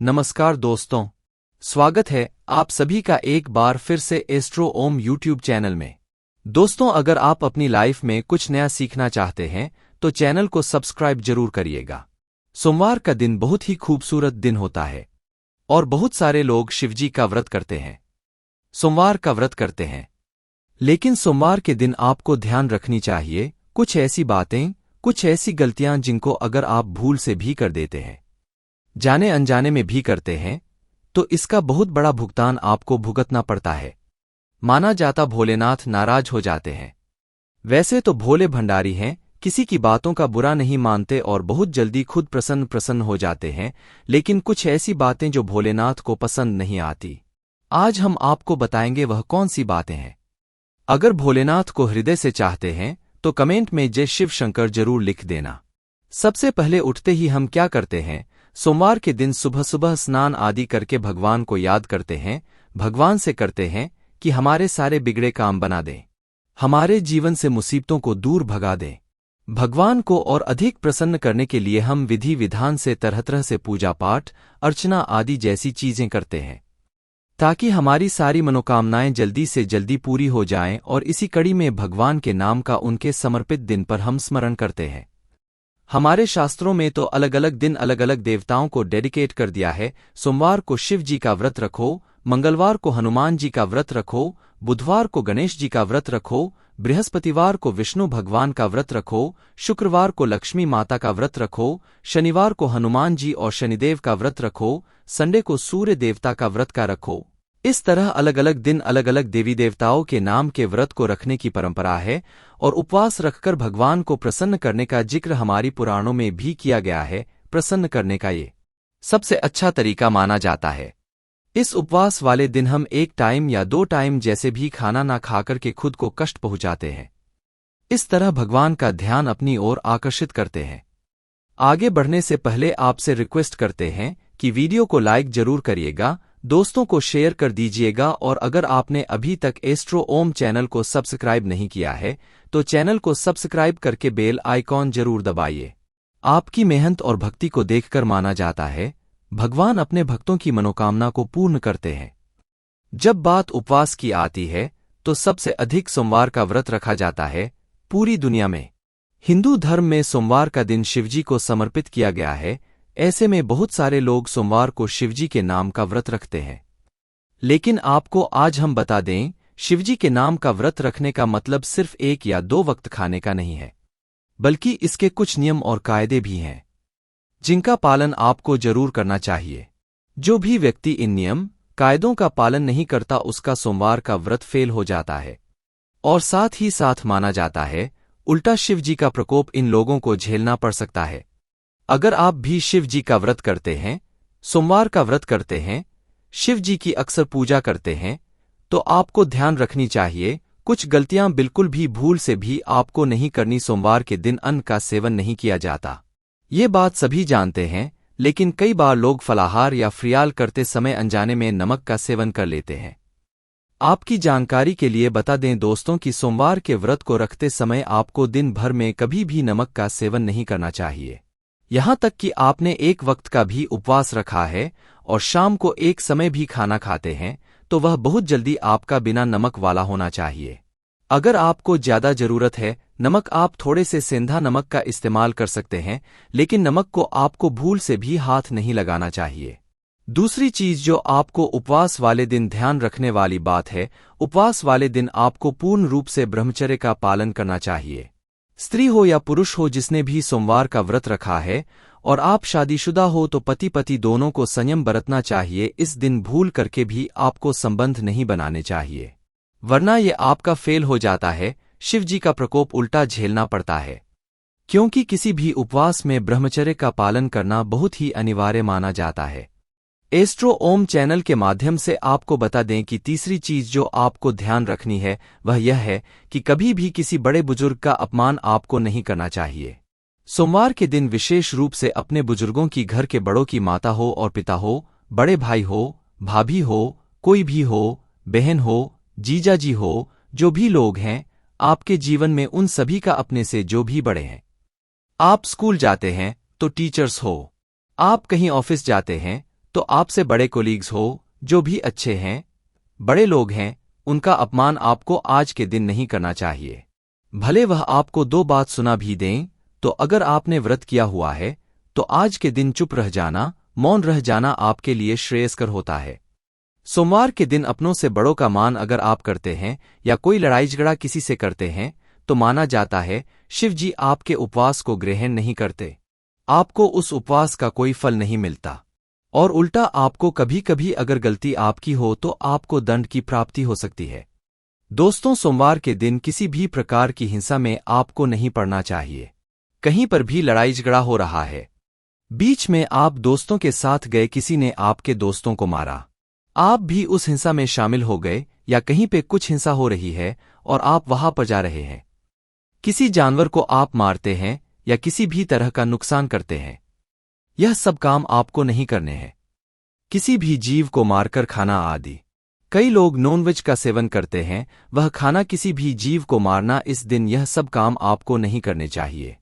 नमस्कार दोस्तों, स्वागत है आप सभी का एक बार फिर से एस्ट्रो ओम यूट्यूब चैनल में। दोस्तों, अगर आप अपनी लाइफ में कुछ नया सीखना चाहते हैं तो चैनल को सब्सक्राइब जरूर करिएगा। सोमवार का दिन बहुत ही खूबसूरत दिन होता है और बहुत सारे लोग शिवजी का व्रत करते हैं, सोमवार का व्रत करते हैं। लेकिन सोमवार के दिन आपको ध्यान रखनी चाहिए कुछ ऐसी बातें, कुछ ऐसी गलतियां जिनको अगर आप भूल से भी कर देते हैं, जाने अनजाने में भी करते हैं, तो इसका बहुत बड़ा भुगतान आपको भुगतना पड़ता है। माना जाता भोलेनाथ नाराज हो जाते हैं। वैसे तो भोले भंडारी हैं, किसी की बातों का बुरा नहीं मानते और बहुत जल्दी खुद प्रसन्न हो जाते हैं, लेकिन कुछ ऐसी बातें जो भोलेनाथ को पसंद नहीं आती, आज हम आपको बताएंगे वह कौन सी बातें हैं। अगर भोलेनाथ को हृदय से चाहते हैं तो कमेंट में जय शिव शंकर जरूर लिख देना। सबसे पहले उठते ही हम क्या करते हैं, सोमवार के दिन सुबह सुबह स्नान आदि करके भगवान को याद करते हैं, भगवान से करते हैं कि हमारे सारे बिगड़े काम बना दें, हमारे जीवन से मुसीबतों को दूर भगा दें। भगवान को और अधिक प्रसन्न करने के लिए हम विधि विधान से तरह तरह से पूजा पाठ, अर्चना आदि जैसी चीजें करते हैं, ताकि हमारी सारी मनोकामनाएं जल्दी से जल्दी पूरी हो जाएं। और इसी कड़ी में भगवान के नाम का उनके समर्पित दिन पर हम स्मरण करते हैं। हमारे शास्त्रों में तो अलग अलग दिन अलग अलग देवताओं को डेडिकेट कर दिया है। सोमवार को शिव जी का व्रत रखो, मंगलवार को हनुमान जी का व्रत रखो, बुधवार को गणेश जी का व्रत रखो, बृहस्पतिवार को विष्णु भगवान का व्रत रखो, शुक्रवार को लक्ष्मी माता का व्रत रखो, शनिवार को हनुमान जी और शनिदेव का व्रत रखो, संडे को सूर्य देवता का व्रत का रखो। इस तरह अलग अलग दिन अलग अलग देवी देवताओं के नाम के व्रत को रखने की परंपरा है और उपवास रखकर भगवान को प्रसन्न करने का जिक्र हमारी पुराणों में भी किया गया है। प्रसन्न करने का ये सबसे अच्छा तरीका माना जाता है। इस उपवास वाले दिन हम एक टाइम या 2 टाइम जैसे भी खाना ना खाकर के खुद को कष्ट पहुंचाते हैं। इस तरह भगवान का ध्यान अपनी ओर आकर्षित करते हैं। आगे बढ़ने से पहले आपसे रिक्वेस्ट करते हैं कि वीडियो को लाइक जरूर करिएगा, दोस्तों को शेयर कर दीजिएगा और अगर आपने अभी तक एस्ट्रो ओम चैनल को सब्सक्राइब नहीं किया है तो चैनल को सब्सक्राइब करके बेल आइकॉन जरूर दबाइए। आपकी मेहनत और भक्ति को देखकर माना जाता है भगवान अपने भक्तों की मनोकामना को पूर्ण करते हैं। जब बात उपवास की आती है तो सबसे अधिक सोमवार का व्रत रखा जाता है पूरी दुनिया में। हिंदू धर्म में सोमवार का दिन शिवजी को समर्पित किया गया है। ऐसे में बहुत सारे लोग सोमवार को शिवजी के नाम का व्रत रखते हैं। लेकिन आपको आज हम बता दें, शिवजी के नाम का व्रत रखने का मतलब सिर्फ 1 या 2 वक्त खाने का नहीं है, बल्कि इसके कुछ नियम और कायदे भी हैं जिनका पालन आपको जरूर करना चाहिए। जो भी व्यक्ति इन नियम कायदों का पालन नहीं करता उसका सोमवार का व्रत फेल हो जाता है और साथ ही साथ माना जाता है उल्टा शिवजी का प्रकोप इन लोगों को झेलना पड़ सकता है। अगर आप भी शिव जी का व्रत करते हैं, सोमवार का व्रत करते हैं, शिव जी की अक्सर पूजा करते हैं, तो आपको ध्यान रखनी चाहिए कुछ गलतियां बिल्कुल भी भूल से भी आपको नहीं करनी। सोमवार के दिन अन्न का सेवन नहीं किया जाता, ये बात सभी जानते हैं, लेकिन कई बार लोग फलाहार या फ्रियाल करते समय अनजाने में नमक का सेवन कर लेते हैं। आपकी जानकारी के लिए बता दें दोस्तों कि सोमवार के व्रत को रखते समय आपको दिन भर में कभी भी नमक का सेवन नहीं करना चाहिए। यहां तक कि आपने 1 वक्त का भी उपवास रखा है और शाम को एक समय भी खाना खाते हैं तो वह बहुत जल्दी आपका बिना नमक वाला होना चाहिए। अगर आपको ज्यादा जरूरत है नमक, आप थोड़े से सेंधा नमक का इस्तेमाल कर सकते हैं, लेकिन नमक को आपको भूल से भी हाथ नहीं लगाना चाहिए। दूसरी चीज जो आपको उपवास वाले दिन ध्यान रखने वाली बात है, उपवास वाले दिन आपको पूर्ण रूप से ब्रह्मचर्य का पालन करना चाहिए। स्त्री हो या पुरुष हो, जिसने भी सोमवार का व्रत रखा है और आप शादीशुदा हो तो पति पति दोनों को संयम बरतना चाहिए। इस दिन भूल करके भी आपको संबंध नहीं बनाने चाहिए, वरना ये आपका फेल हो जाता है। शिव जी का प्रकोप उल्टा झेलना पड़ता है, क्योंकि किसी भी उपवास में ब्रह्मचर्य का पालन करना बहुत ही अनिवार्य माना जाता है। एस्ट्रो ओम चैनल के माध्यम से आपको बता दें कि तीसरी चीज जो आपको ध्यान रखनी है वह यह है कि कभी भी किसी बड़े बुजुर्ग का अपमान आपको नहीं करना चाहिए। सोमवार के दिन विशेष रूप से अपने बुजुर्गों की, घर के बड़ों की, माता हो और पिता हो, बड़े भाई हो, भाभी हो, कोई भी हो, बहन हो, जीजा जी हो, जो भी लोग हैं आपके जीवन में, उन सभी का अपने से जो भी बड़े हैं। आप स्कूल जाते हैं तो टीचर्स हो, आप कहीं ऑफिस जाते हैं तो आपसे बड़े कोलीग्स हो, जो भी अच्छे हैं, बड़े लोग हैं, उनका अपमान आपको आज के दिन नहीं करना चाहिए। भले वह आपको दो बात सुना भी दें, तो अगर आपने व्रत किया हुआ है तो आज के दिन चुप रह जाना, मौन रह जाना आपके लिए श्रेयस्कर होता है। सोमवार के दिन अपनों से बड़ों का मान अगर आप करते हैं या कोई लड़ाई झगड़ा किसी से करते हैं तो माना जाता है शिव जी आपके उपवास को ग्रहण नहीं करते, आपको उस उपवास का कोई फल नहीं मिलता, और उल्टा आपको कभी कभी अगर गलती आपकी हो तो आपको दंड की प्राप्ति हो सकती है। दोस्तों, सोमवार के दिन किसी भी प्रकार की हिंसा में आपको नहीं पड़ना चाहिए। कहीं पर भी लड़ाई झगड़ा हो रहा है, बीच में आप दोस्तों के साथ गए, किसी ने आपके दोस्तों को मारा, आप भी उस हिंसा में शामिल हो गए, या कहीं पे कुछ हिंसा हो रही है और आप वहां पर जा रहे हैं, किसी जानवर को आप मारते हैं या किसी भी तरह का नुकसान करते हैं, यह सब काम आपको नहीं करने हैं। किसी भी जीव को मारकर खाना आदि, कई लोग नॉनवेज का सेवन करते हैं, वह खाना, किसी भी जीव को मारना, इस दिन यह सब काम आपको नहीं करने चाहिए।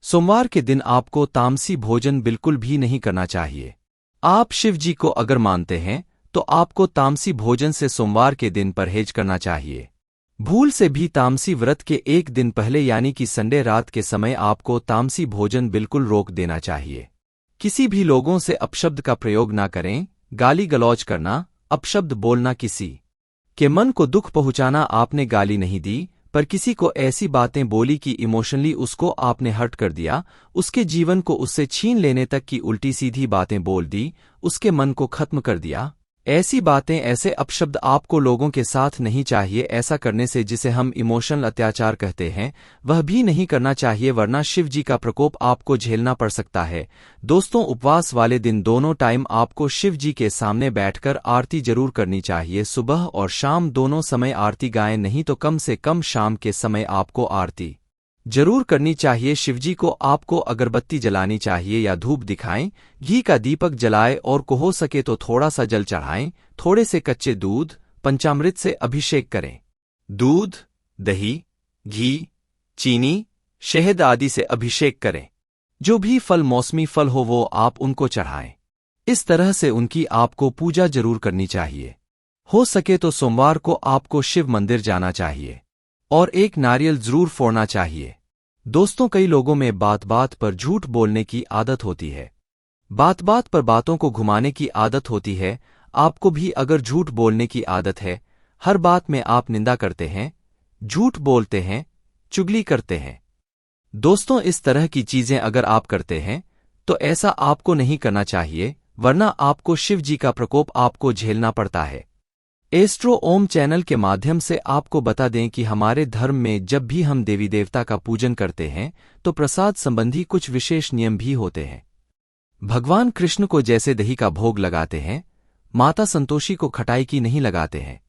सोमवार के दिन आपको तामसी भोजन बिल्कुल भी नहीं करना चाहिए। आप शिव जी को अगर मानते हैं तो आपको तामसी भोजन से सोमवार के दिन परहेज करना चाहिए। भूल से भी तामसी व्रत के एक दिन पहले यानी कि संडे रात के समय आपको तामसी भोजन बिल्कुल रोक देना चाहिए। किसी भी लोगों से अपशब्द का प्रयोग ना करें, गाली गलौज करना, अपशब्द बोलना, किसी के मन को दुख पहुंचाना। आपने गाली नहीं दी पर किसी को ऐसी बातें बोली कि इमोशनली उसको आपने हर्ट कर दिया, उसके जीवन को उससे छीन लेने तक की उल्टी सीधी बातें बोल दी, उसके मन को खत्म कर दिया। ऐसी बातें, ऐसे अपशब्द आपको लोगों के साथ नहीं चाहिए। ऐसा करने से जिसे हम इमोशनल अत्याचार कहते हैं वह भी नहीं करना चाहिए, वरना शिव जी का प्रकोप आपको झेलना पड़ सकता है। दोस्तों, उपवास वाले दिन दोनों टाइम आपको शिव जी के सामने बैठकर आरती जरूर करनी चाहिए। सुबह और शाम दोनों समय आरती गाएं, नहीं तो कम से कम शाम के समय आपको आरती जरूर करनी चाहिए। शिवजी को आपको अगरबत्ती जलानी चाहिए या धूप दिखाएं, घी का दीपक जलाएं और को हो सके तो थोड़ा सा जल चढ़ाएं। थोड़े से कच्चे दूध, पंचामृत से अभिषेक करें। दूध, दही, घी, चीनी, शहद आदि से अभिषेक करें। जो भी फल, मौसमी फल हो वो आप उनको चढ़ाएं। इस तरह से उनकी आपको पूजा जरूर करनी चाहिए। हो सके तो सोमवार को आपको शिव मंदिर जाना चाहिए और एक नारियल जरूर फोड़ना चाहिए। दोस्तों, कई लोगों में बात बात पर झूठ बोलने की आदत होती है, बात बात पर बातों को घुमाने की आदत होती है। आपको भी अगर झूठ बोलने की आदत है, हर बात में आप निंदा करते हैं, झूठ बोलते हैं, चुगली करते हैं, दोस्तों, इस तरह की चीजें अगर आप करते हैं तो ऐसा आपको नहीं करना चाहिए, वरना आपको शिव जी का प्रकोप आपको झेलना पड़ता है। एस्ट्रो ओम चैनल के माध्यम से आपको बता दें कि हमारे धर्म में जब भी हम देवी देवता का पूजन करते हैं तो प्रसाद संबंधी कुछ विशेष नियम भी होते हैं। भगवान कृष्ण को जैसे दही का भोग लगाते हैं, माता संतोषी को खटाई की नहीं लगाते हैं,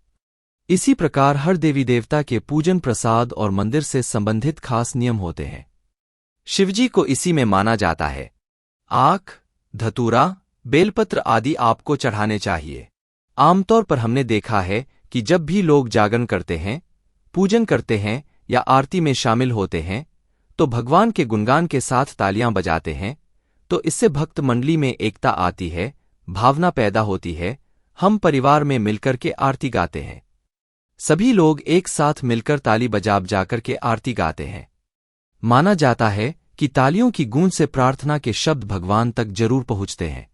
इसी प्रकार हर देवी देवता के पूजन, प्रसाद और मंदिर से संबंधित खास नियम होते हैं। शिवजी को इसी में माना जाता है। आख, धतूरा, बेलपत्र आदि आपको चढ़ाने चाहिए। आमतौर पर हमने देखा है कि जब भी लोग जागरण करते हैं, पूजन करते हैं या आरती में शामिल होते हैं तो भगवान के गुणगान के साथ तालियां बजाते हैं, तो इससे भक्त मंडली में एकता आती है, भावना पैदा होती है। हम परिवार में मिलकर के आरती गाते हैं, सभी लोग एक साथ मिलकर ताली बजा कर के आरती गाते हैं। माना जाता है कि तालियों की गूंज से प्रार्थना के शब्द भगवान तक जरूर पहुंचते हैं।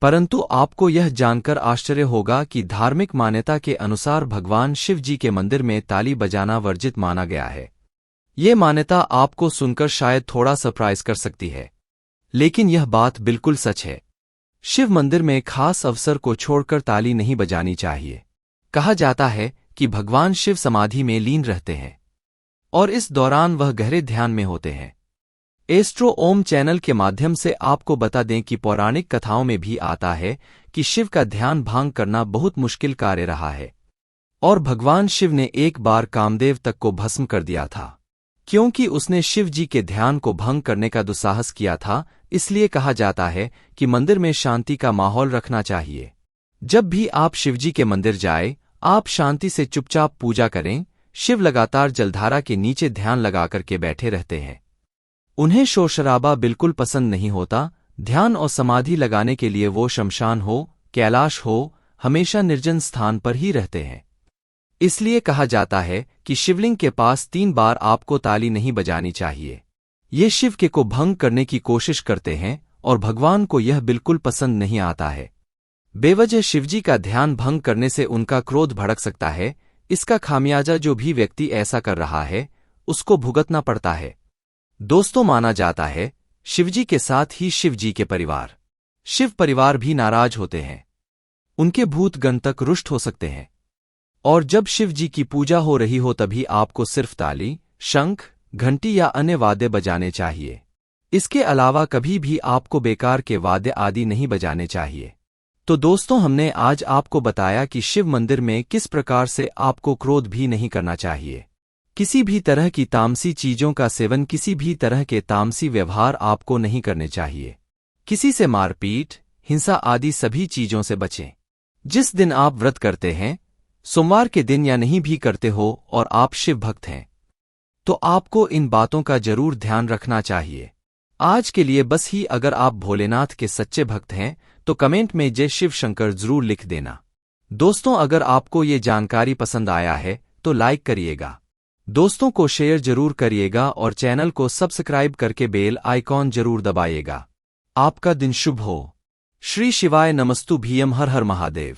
परंतु आपको यह जानकर आश्चर्य होगा कि धार्मिक मान्यता के अनुसार भगवान शिव जी के मंदिर में ताली बजाना वर्जित माना गया है। ये मान्यता आपको सुनकर शायद थोड़ा सरप्राइज कर सकती है, लेकिन यह बात बिल्कुल सच है। शिव मंदिर में खास अवसर को छोड़कर ताली नहीं बजानी चाहिए। कहा जाता है कि भगवान शिव समाधि में लीन रहते हैं और इस दौरान वह गहरे ध्यान में होते हैं। एस्ट्रो ओम चैनल के माध्यम से आपको बता दें कि पौराणिक कथाओं में भी आता है कि शिव का ध्यान भंग करना बहुत मुश्किल कार्य रहा है और भगवान शिव ने एक बार कामदेव तक को भस्म कर दिया था, क्योंकि उसने शिव जी के ध्यान को भंग करने का दुस्साहस किया था। इसलिए कहा जाता है कि मंदिर में शांति का माहौल रखना चाहिए। जब भी आप शिवजी के मंदिर जाए, आप शांति से चुपचाप पूजा करें। शिव लगातार जलधारा के नीचे ध्यान लगा करके बैठे रहते हैं, उन्हें शोर शराबा बिल्कुल पसंद नहीं होता। ध्यान और समाधि लगाने के लिए वो शमशान हो, कैलाश हो, हमेशा निर्जन स्थान पर ही रहते हैं। इसलिए कहा जाता है कि शिवलिंग के पास 3 बार आपको ताली नहीं बजानी चाहिए। ये शिव के को भंग करने की कोशिश करते हैं और भगवान को यह बिल्कुल पसंद नहीं आता है। बेवजह शिवजी का ध्यान भंग करने से उनका क्रोध भड़क सकता है। इसका खामियाजा जो भी व्यक्ति ऐसा कर रहा है उसको भुगतना पड़ता है। दोस्तों, माना जाता है शिवजी के साथ ही शिवजी के परिवार, शिव परिवार भी नाराज होते हैं। उनके भूत गण तक रुष्ट हो सकते हैं। और जब शिवजी की पूजा हो रही हो तभी आपको सिर्फ ताली, शंख, घंटी या अन्य वाद्य बजाने चाहिए। इसके अलावा कभी भी आपको बेकार के वाद्य आदि नहीं बजाने चाहिए। तो दोस्तों, हमने आज आपको बताया कि शिव मंदिर में किस प्रकार से आपको क्रोध भी नहीं करना चाहिए। किसी भी तरह की तामसी चीजों का सेवन, किसी भी तरह के तामसी व्यवहार आपको नहीं करने चाहिए। किसी से मारपीट, हिंसा आदि सभी चीजों से बचें। जिस दिन आप व्रत करते हैं, सोमवार के दिन या नहीं भी करते हो और आप शिव भक्त हैं, तो आपको इन बातों का जरूर ध्यान रखना चाहिए। आज के लिए बस ही। अगर आप भोलेनाथ के सच्चे भक्त हैं तो कमेंट में जय शिव शंकर जरूर लिख देना। दोस्तों, अगर आपको ये जानकारी पसंद आया है तो लाइक करिएगा, दोस्तों को शेयर जरूर करिएगा और चैनल को सब्सक्राइब करके बेल आइकॉन जरूर दबाइएगा। आपका दिन शुभ हो। श्री शिवाय नमस्तु भीयम। हर हर महादेव।